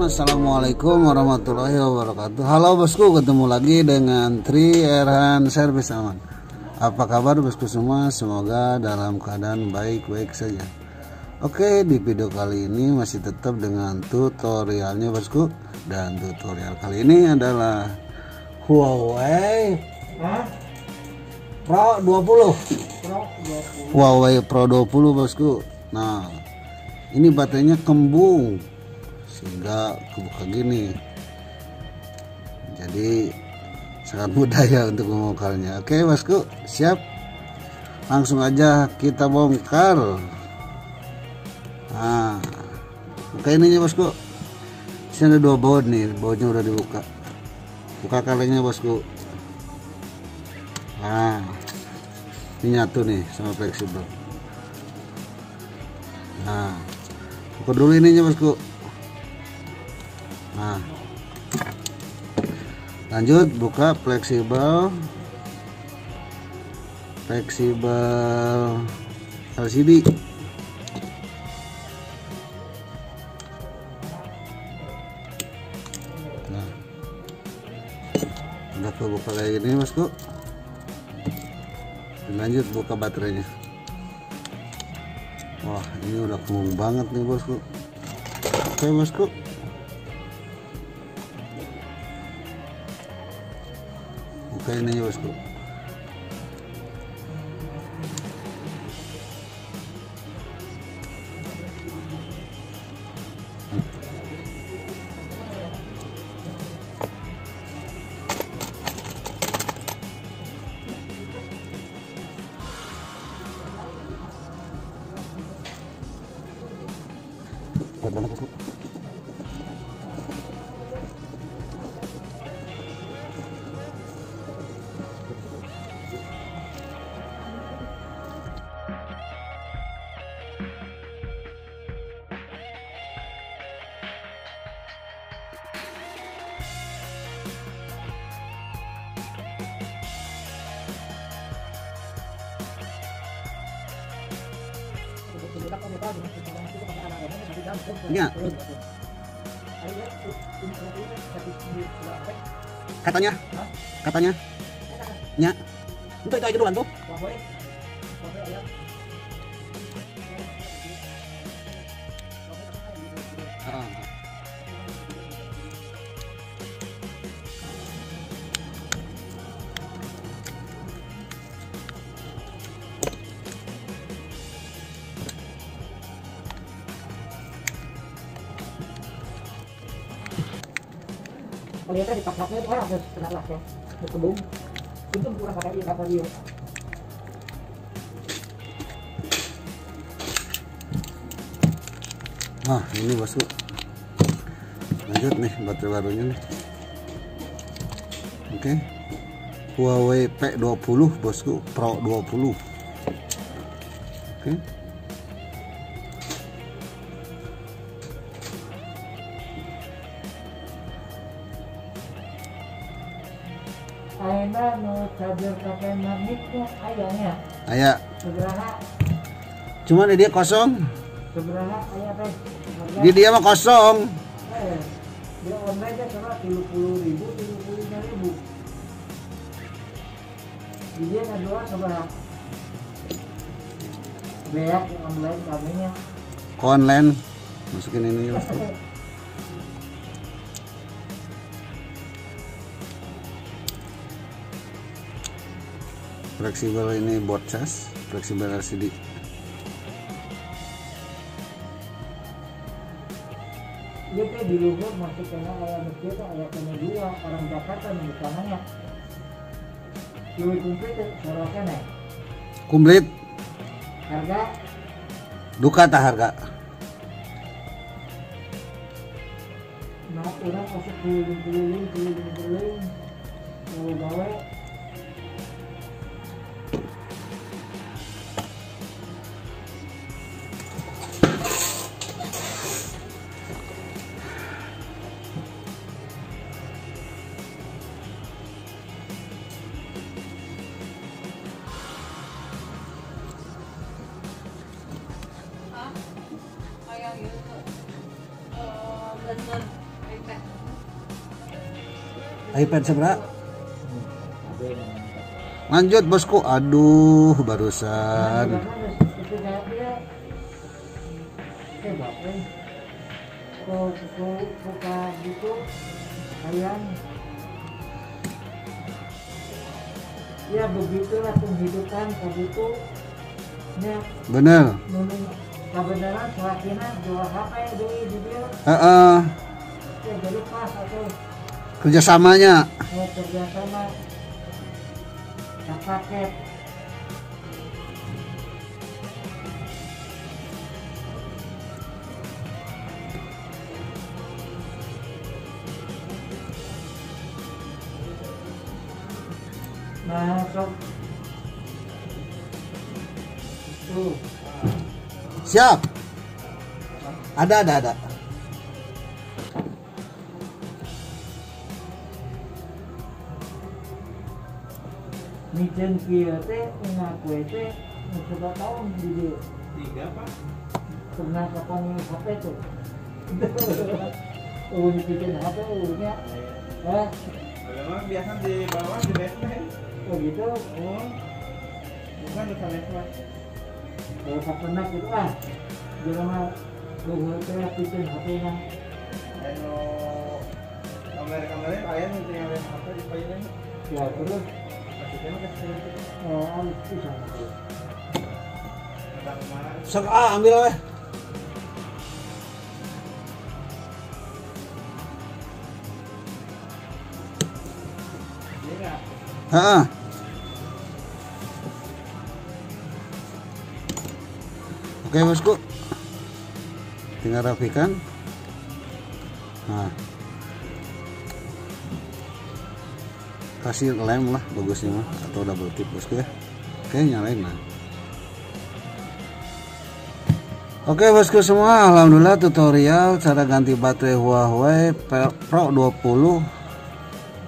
Assalamualaikum warahmatullahi wabarakatuh. Halo bosku, ketemu lagi dengan Erhan Servis Aman. Apa kabar bosku semua? Semoga dalam keadaan baik-baik saja. Oke, di video kali ini masih tetap dengan tutorialnya bosku. Dan tutorial kali ini adalah Huawei Pro 20. Huawei Pro 20 bosku. Nah, ini baterainya kembung sehingga kebuka gini, jadi sangat mudah ya untuk membongkarnya. Oke bosku, siap, langsung aja kita bongkar. Nah, buka ininya bosku. Sini ada dua baut nih, bautnya udah dibuka. Buka kalengnya bosku. Nah, ini nyatu nih sama fleksibel. Nah, buka dulu ininya bosku. Nah, lanjut buka fleksibel LCD. Nah, udah kebuka kayak gini bosku. Lanjut buka baterainya. Wah, ini udah kembung banget nih bosku. Oke bosku, buka ini bosku. Kuat banget bosku. Ya. Katanya nya itu aja duluan tuh. Lihatnya di paklapnya itu harus kena las ya, kebung itu kurang pakai apa dia. Nah, ini bosku, lanjut nih baterai barunya nih. Oke, Huawei P20 bosku, Pro 20. Oke, Aina mau charger pakai magnetnya ayahnya. ayah. Seberapa? Cuman dia kosong. Seberapa ayah teh? Di dia mah kosong. Dia online aja cuma 30.000, 35.000. Dia ngejual seberapa? Beak online kabelnya. Online, masukin ini bosku. Fleksibel ini board cas, fleksibel LCD. Dia teh di luhur masih kena ayah masjid, ayah kena dua orang Jakarta nih sananya. Kiwi komplit seberapa nih? Komplit. Harga? Duka tak harga? Nah, orang masuk keliling gawe. iPad seberapa? Lanjut bosku. Aduh, barusan. Ya begitulah penghidupan begitu. Bener. Kebenaran selakinan jual HP dulu di dia. Ya jadi pas atau Kerjasamanya. kerjasama paket. Nah, sok tuh. Siap. Ada. Mijen kieu teh ngaku teh sudah tahun di dia. 3 Pak. Pernah kapan HP tuh? Mijen HP nya. Memang biasa di bawah di basement. Oh gitu. Bukan di basement. Kalau pernah gitu jangan luhur teh mijen HP-nya. Ayo kamera ayam itu yang ada HP di payung. Ya terus Sok ambil weh. Oke bosku, tinggal rapikan. Nah, kasih lem lah bagusnya mah, atau double tip bosku ya. Oke, nyalain lah. Oke bosku semua, alhamdulillah tutorial cara ganti baterai Huawei Pro 20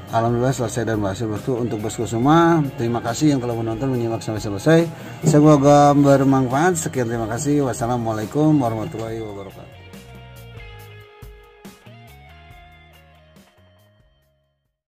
alhamdulillah selesai dan berhasil bosku. Untuk bosku semua, terima kasih yang telah menonton menyimak sampai selesai. Semoga bermanfaat. Sekian, terima kasih. Wassalamualaikum warahmatullahi wabarakatuh.